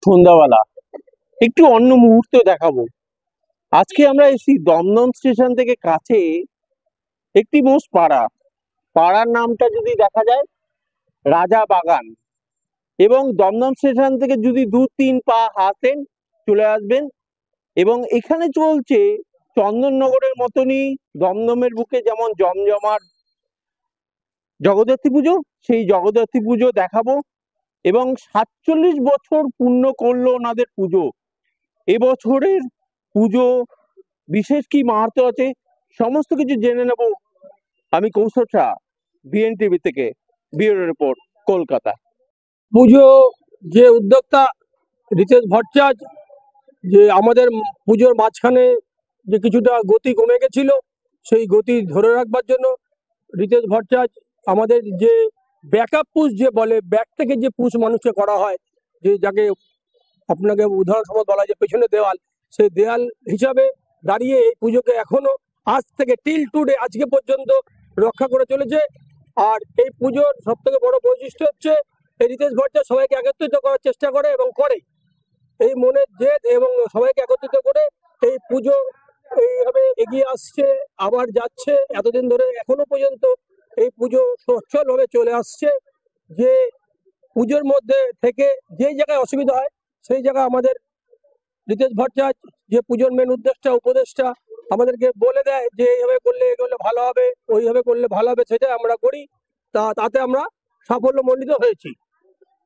সন্ধ্যাবেলা একটু অন্য মুহূর্ত দেখাবো। আজকে আমরা এসেছি দমদম স্টেশন থেকে কাছে একটি মোষ পাড়া। পাড়ার নামটা যদি দেখা যায় রাজা বাগান, এবং দমদম স্টেশন থেকে যদি 2-3 পা হাঁটেন চলে আসবেন। এবং এখানে চলছে চন্দননগরের মতনই দমদমের বুকে যেমন জমজমাট জগদ্ধাত্রী পুজো, সেই জগদ্ধাত্রী পুজো দেখাবো। এবং 47 বছর পূর্ণ করলো ওনাদের পুজো। এবছরের পুজো বিশেষ কি মাহাত্ম্য আছে সমস্ত কিছু জেনে নেব। আমি কৌশল শাহ, বিএনটিভি থেকে, ব্যুরো রিপোর্ট, কলকাতা। পুজো যে উদ্যোক্তা রিতেশ ভট্টাচার্য, যে আমাদের পুজোর মাঝখানে যে কিছুটা গতি কমে গেছিল সেই গতি ধরে রাখবার জন্য রিতেশ ভট্টাচার্য আমাদের যে ব্যাকআপ পুশ, যে বলে ব্যাক থেকে যে পুশ মানুষকে করা হয়, যে যাকে আপনাকে উদাহরণ সমেত বলা যায় পেছনে দেওয়াল, সেই দেওয়াল হিসাবে দাঁড়িয়ে এই পুজোকে এখনো আজ থেকে টিল টুডে আজকে পর্যন্ত রক্ষা করে চলেছে। আর এই পুজোর সব থেকে বড় বৈশিষ্ট্য হচ্ছে এই রিতেশ ভট্টাচার্য সবাইকে একত্রিত করার চেষ্টা করে এবং করে। এই মনের জেদ এবং সবাইকে একত্রিত করে এই পুজো এইভাবে এগিয়ে আসছে, আবার যাচ্ছে এতদিন ধরে, এখনো পর্যন্ত এই পুজো সচ্ছলভাবে চলে আসছে। যে পুজোর মধ্যে থেকে যে জায়গায় অসুবিধা হয় সেই জায়গায় আমাদের রিতেশ ভট্টাচার্য, যে পুজোর মেন উদ্দেশ্যটা উপদেষ্টা, আমাদেরকে বলে দেয় যে এইভাবে করলে এগুলো ভালো হবে, ওইভাবে করলে ভালো হবে, সেটাই আমরা করি। তাতে আমরা সাফল্যমণ্ডিত হয়েছি।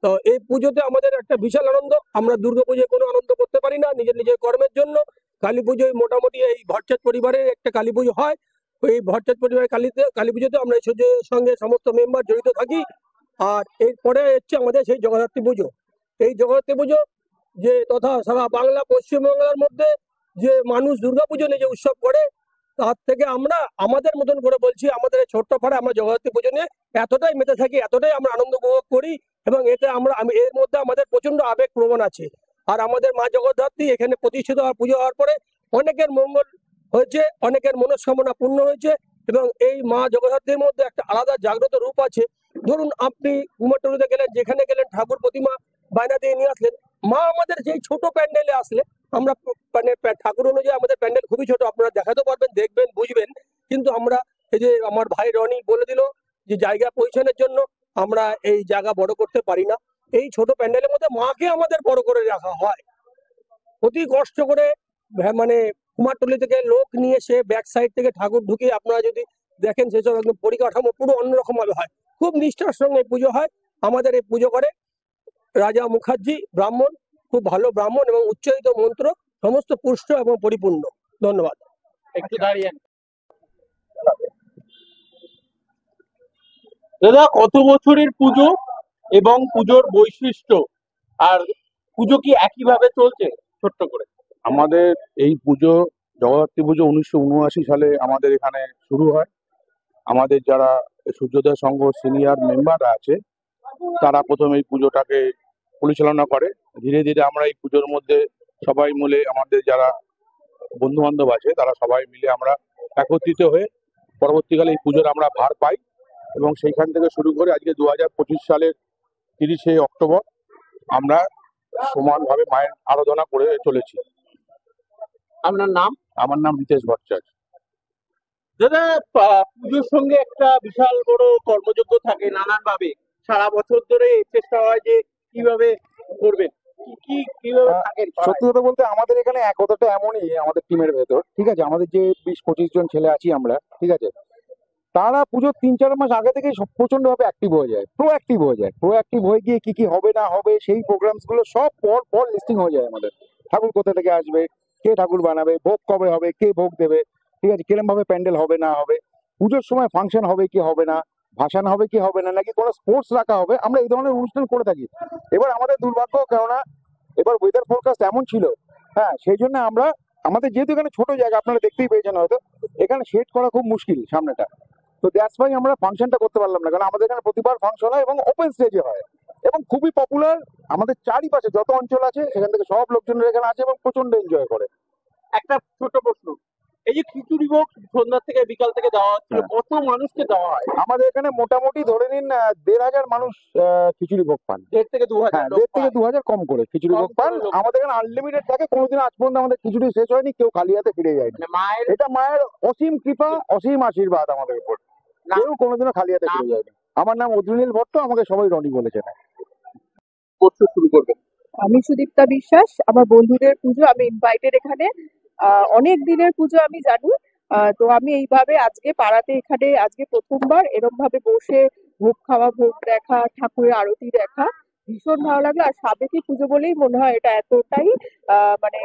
তো এই পুজোতে আমাদের একটা বিশাল আনন্দ। আমরা দুর্গাপুজোয় কোনো আনন্দ করতে পারি না নিজের নিজের কর্মের জন্য। কালী পুজোয় মোটামুটি এই ভট্টাচার্য পরিবারের একটা কালী পুজো হয়। ওই ভট্টাচার্য পরিবারের কালী পুজোতে আমরা এই সঙ্গে সমস্ত মেম্বার জড়িত থাকি। আর এরপরে হচ্ছে আমাদের সেই জগদ্ধাত্রী পুজো। এই জগদ্ধাত্রী পুজো যে তথা সারা বাংলা পশ্চিমবাংলার মধ্যে যে মানুষ দুর্গাপুজো নিয়ে যে উৎসব করে, তার থেকে আমরা আমাদের মতন করে বলছি, আমাদের এই ছোট্ট পাড়ায় আমরা জগদ্ধাত্রী পুজো নিয়ে এতটাই মেতে থাকি, এতটাই আমরা আনন্দ উপভোগ করি। এবং এতে আমি এর মধ্যে আমাদের প্রচন্ড আবেগ প্রবণ আছে। আর আমাদের মা জগদ্ধাত্রী এখানে প্রতিষ্ঠিত হওয়ার, পুজো হওয়ার পরে অনেকের মঙ্গল হয়েছে, অনেকের মনস্কামনা পূর্ণ হয়েছে। এবং এই মা জগদ্ধাত্রীর মধ্যে একটা আলাদা জাগ্রত রূপ আছে। ধরুন আপনি কুমারটুলিতে গেলেন, যেখানে গেলেন ঠাকুর প্রতিমা বায়না দিয়ে নিয়ে আসলেন, মা আমাদের যেই ছোট প্যান্ডেলে আসলে আমরা মানে ঠাকুর অনুযায়ী আমাদের প্যান্ডেল খুবই ছোট, আপনারা দেখাতে পারবেন, দেখবেন, বুঝবেন। কিন্তু আমরা এই যে আমার ভাই রনি বলে দিল যে জায়গা পৌঁছানোর জন্য আমরা এই জায়গা বড় করতে পারি না। এই ছোট প্যান্ডেলের মধ্যে মাকে আমাদের বড় করে রাখা হয় অতি কষ্ট করে। মানে কুমারটুলি থেকে লোক নিয়ে সে ব্যাক সাইড থেকে ঠাকুর ঢুকিয়ে আপনারা যদি দেখেন সেসব একদম পরিকাঠামো পুরো অন্যরকম ভাবে হয়। খুব নিষ্ঠার সঙ্গে পুজো হয়। আমাদের এই পুজো করে রাজা মুখার্জি ব্রাহ্মণ, খুব ভালো ব্রাহ্মণ এবং উচ্চারিত মন্ত্র সমস্ত পুষ্ট এবং পরিপূর্ণ। ধন্যবাদ। একটু দাঁড়িয়ে দাদা, কত বছরের পুজো এবং পুজোর বৈশিষ্ট্য, আর পুজো কি একইভাবে চলছে ছোট্ট করে? আমাদের এই পুজো, জগদ্ধাত্রী পুজো 1979 সালে আমাদের এখানে শুরু হয়। আমাদের যারা সূর্যোদয় সংঘ সিনিয়র মেম্বাররা আছে তারা প্রথম এই পুজোটাকে পরিচালনা করে। ধীরে ধীরে আমরা এই পুজোর মধ্যে সবাই মিলে, আমাদের যারা বন্ধু বান্ধব আছে তারা সবাই মিলে আমরা একত্রিত হয়ে পরবর্তীকালে এই পুজোর আমরা ভার পাই। এবং সেইখান থেকে শুরু করে আজকে 2025 সালের 30শে অক্টোবর আমরা সমানভাবে মায়ের আরাধনা করে চলেছি। আপনার নাম? আমার নাম রিতেশ ভট্টাচার্য। দাদা, পুজোর সঙ্গে একটা বিশাল বড় কর্মযজ্ঞ থাকে নানান ভাবে, সারা বছর ধরে চেষ্টা হয় যে কিভাবে করবেন, কিভাবে থাকেন? সত্যি কথা বলতে আমাদের এখানে একতাটা এমনই আমাদের টিমের ভেতর, ঠিক আছে, আমাদের যে 20-25 জন ছেলে আছি আমরা, ঠিক আছে, তারা পুজোর 3-4 মাস আগে থেকে প্রচন্ড ভাবে অ্যাক্টিভ হয়ে যায়, প্রোঅ্যাক্টিভ হয়ে গিয়ে কি কি হবে না হবে সেই প্রোগ্রামস গুলো সব পর পর লিস্টিং হয়ে যায় আমাদের। ঠাকুর কোথা থেকে আসবে, কে ঠাকুর বানাবে, ভোগ কবে হবে, কে ভোগ দেবে, ঠিক আছে, কিরম ভাবে প্যান্ডেল হবে না হবে, পুজোর সময় ফাংশন হবে কি হবে না, ভাসান হবে কি হবে না, নাকি কোনো স্পোর্টস রাখা হবে, আমরা এই ধরনের অনুষ্ঠান করে থাকি। এবার আমাদের দুর্ভাগ্য, কেননা এবার ওয়েদার ফোরকাস্ট এমন ছিল, হ্যাঁ, সেই জন্য আমরা, আমাদের যেহেতু এখানে ছোট জায়গা আপনারা দেখতেই পেয়েছেন হয়তো, এখানে শেড করা খুব মুশকিল সামনেটা। তো দ্যাটস ওয়াই আমরা ফাংশনটা করতে পারলাম না, কারণ আমাদের এখানে প্রতিবার ফাংশন হয় এবং ওপেন স্টেজে হয় এবং খুবই পপুলার। আমাদের চারিপাশে যত অঞ্চল আছে সেখান থেকে সব লোকজনের এখানে আছে এবং প্রচন্ড এনজয় করে। একটা ছোট প্রশ্ন, এই যে খিচুড়ি ভোগ সন্ধ্যা থেকে বিকাল থেকে দেওয়া হচ্ছিল, হ্যাঁ। কত মানুষকে দেওয়া হয়? আমাদের এখানে মোটামুটি ধরে নিন 1,500 মানুষ খিচুড়ি ভোগ পান। 1,500 থেকে 2,000 হ্যাঁ, লোক 1,500 থেকে পায়। 2,000 কম করে খিচুড়ি কম ভোগ পান। করে লোক। আমাদের এখানে আনলিমিটেড থাকে, কোনোদিন আজ পর্যন্ত আমাদের খিচুড়ি শেষ হয়নি, কেউ খালি হাতে ফিরে যায়নি। মানে মায়ের এটা মায়ের অসীম কৃপা, অসীম আশীর্বাদ আমাদের উপর। নাম- কেউ কোনোদিনও খালি হাতে নাম- ফিরে যায়নি। আমার নাম অদ্রিনীল ভট্ট, আমাকে সবাই রনি বলেছে। করতে শুরু করবে। আমি সুদীপ্তা বিশ্বাস। আমার বন্ধুদের পুজো, আমি ইনভাইটেড এখানে। অনেক দিনের পুজো আমি জানি। তো আমি এইভাবে আজকে পাড়াতে এখানে আজকে প্রথমবার এরকম ভাবে বসে ভোগ খাওয়া, ভোগ দেখা, ঠাকুরের আরতি দেখা ভীষণ ভালো লাগলো। আর সাবেকি পুজো বলেই মনে হয় এটা এতটাই মানে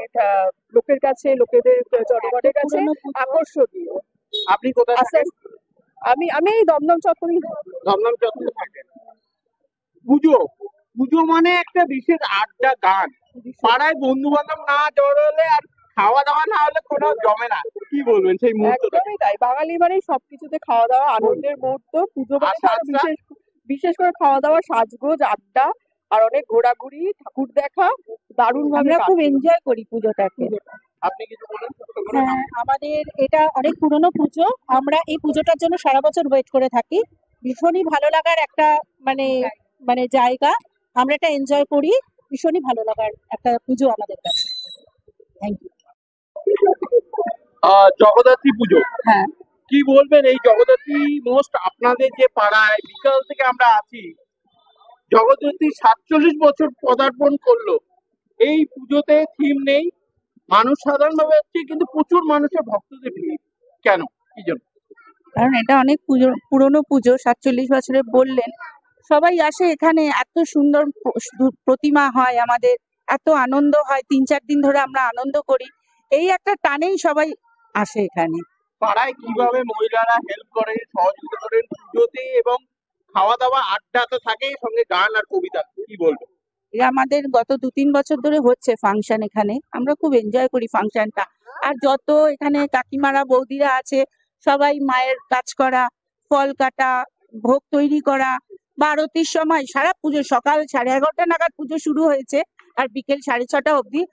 লোকের কাছে, লোকেদের জনগণের কাছে আকর্ষণীয়। আপনি কোথায় আস্তে থাকেন? আস্তে আমি আমি এই দমদম চত্বরেই দমদম চত্বরে থাকেন। পুজো পুজো মানে একটা বিশেষ আড্ডা গান। পাড়ায় বন্ধু বান্ধব না জড়ো হলে আর খাওয়া দাওয়া না হলে কোনো জমে না। কি বলবেন সেই মুহূর্তটা? একদমই তাই। বাঙালি মানে সবকিছুতে খাওয়া দাওয়া, আনন্দের মুহূর্ত। পুজো মানে তো আরো আচ্ছা। বিশেষ করে খাওয়া দাওয়া, সাজগোজ, আড্ডা আর অনেক ঘোরাঘুরি, ঠাকুর দেখা দারুণ ভাবে আমরা খুব এনজয় করি পুজোটাকে। আপনি কিছু বলুন ছোট্ট করে? হ্যাঁ, আমাদের এটা অনেক পুরনো পুজো। আমরা এই পুজোটার জন্য সারা বছর ওয়েট করে থাকি। ভীষণই ভালো লাগার একটা মানে মানে জায়গা। আমরা এটা এনজয় করি। ভীষণই ভালো লাগার একটা পুজো আমাদের কাছে। Thank you. জগদ্ধাত্রী পুজো, হ্যাঁ, কি বলবেন এই জগদ্ধাত্রী মোস্ট আপনাদের যে পাড়ায় বিকাল থেকে আমরা আছি, জগদ্ধাত্রী 47 বছর পদার্পণ করলো। এই পুজোতে থিম নেই, মানুষ সাধারণভাবে হচ্ছে, কিন্তু প্রচুর মানুষের ভক্তদের ভিড়। কেন, কি জন্য? কারণ এটা অনেক পুরনো পুজো। 47 বছরে বললেন, সবাই আসে এখানে। এত সুন্দর প্রতিমা হয় আমাদের, এত আনন্দ হয়। 3-4 দিন ধরে আমরা আনন্দ করি। এই একটা টানেই সবাই আসে এখানে। পাড়ায় কিভাবে মহিলারা হেল্প করে, সহযোগিতা করেন পুজোতে, এবং খাওয়া দাওয়া আড্ডা তো থাকেই, সঙ্গে গান আর কবিতা, কি বলবো? এটা আমাদের গত 2-3 বছর ধরে হচ্ছে ফাংশন এখানে। আমরা খুব এনজয় করি ফাংশনটা। আর যত এখানে কাকিমারা, বৌদিরা আছে, সবাই মায়ের কাজ করা, ফল কাটা, ভোগ তৈরি করা, বা আরতির সময় সারা পুজো সকাল 11:30 নাগাদ পুজো শুরু হয়েছে আর বিকেল 6:30 অবধি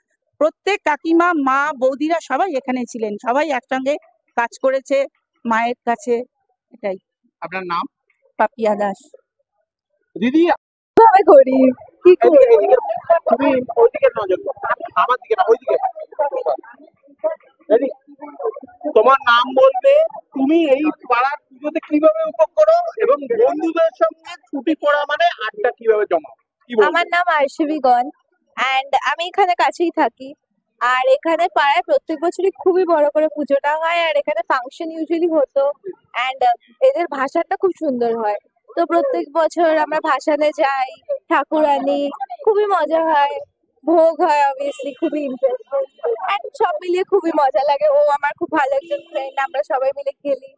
প্রত্যেক কাকিমা, মা, বৌদিরা সবাই এখানে ছিলেন। সবাই একসঙ্গে কাজ করেছে মায়ের কাছে। এটাই। আপনার নাম? পাপিয়া দাস। দিদি, কিভাবে করি, কি করি? এদিকে, তুমি ওইদিকে নজর দাও, আমার দিকে না, ওইদিকে। Ready? তোমার নাম বলবে, তুমি এই পাড়ার পুজোতে কিভাবে উপভোগ করো, এবং বন্ধুদের সঙ্গে ছুটি পড়া মানে আড্ডা কিভাবে জমাও, কি বলবো? আমার নাম আরশিবি গন অ্যান্ড আমি এখানে কাছেই থাকি। আর এখানে পাড়ায় প্রত্যেক বছরই খুবই বড় করে পুজোটা হয়, আর এখানে ফাংশন ইউজুয়ালি হতো। অ্যান্ড এদের ভাষাটা খুব সুন্দর হয়। তো প্রত্যেক বছর আমরা ভাসানে যাই, ঠাকুর আনি, খুবই মজা হয়। ভোগ হয় অবভিয়াসলি, খুবই ইন্টারেস্টিং। অ্যান্ড সব মিলিয়ে খুবই মজা লাগে। ও আমার খুব ভালো একজন ফ্রেন্ড, আমরা সবাই মিলে খেলি।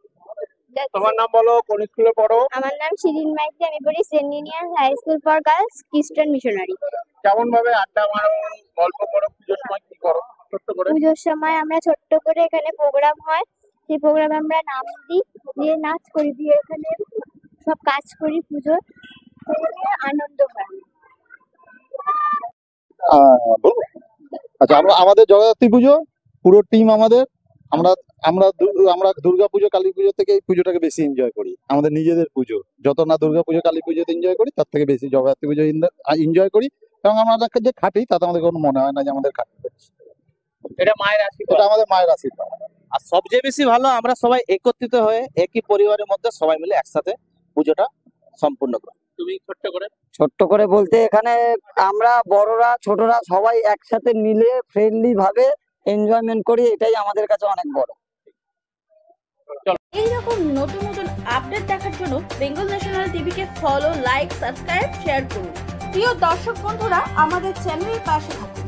That's তোমার it. নাম বলো, কোন স্কুলে পড়ো? আমার নাম শিরিন মাইতি, আমি পড়ি saint union high school for girls, খ্রিস্টান মিশনারি। কেমন ভাবে আড্ডা মারো, গল্প করো, পুজোর সময় কি করো ছোট্ট করে? পুজোর সময় আমরা ছোট্ট করে এখানে প্রোগ্রাম হয়, সেই প্রোগ্রামে আমরা নাম দিই, দিয়ে নাচ করি, দিয়ে এখানে সব কাজ করি, পুজোর আনন্দ হয়। বলবো? আচ্ছা, আমাদের জগদ্ধাত্রী পুজো পুরো টিম আমাদের। আমরা আমরা আমরা দুর্গা পুজো, কালী পুজো থেকে এই পুজোটাকে বেশি এনজয় করি। আমাদের নিজেদের পুজো, যত না দুর্গা পুজো, কালী পুজোতে এনজয় করি, তার থেকে বেশি জগদ্ধাত্রী পুজো এনজয় করি। এবং আমরা যে খাটি, তাতে আমাদের কোনো মনে হয় না যে আমাদের খাটতে হচ্ছে। এটা মায়ের আশীর্বাদ। এটা আমাদের মায়ের আশীর্বাদ। আর সবচেয়ে বেশি ভালো আমরা সবাই একত্রিত হয়ে একই পরিবারের মধ্যে সবাই মিলে একসাথে পুজোটা সম্পূর্ণ করি। তুমি ছোট্ট করে? ছোট্ট করে বলতে এখানে আমরা বড়রা ছোটরা সবাই একসাথে মিলে ফ্রেন্ডলি ভাবে এনজয়মেন্ট করি, এটাই আমাদের কাছে অনেক বড়। এইরকম নতুন নতুন আপডেট দেখার জন্য বেঙ্গল ন্যাশনাল টিভিকে ফলো, লাইক, সাবস্ক্রাইব, শেয়ার করুন। প্রিয় দর্শক বন্ধুরা, আমাদের চ্যানেলের পাশে থাকুন।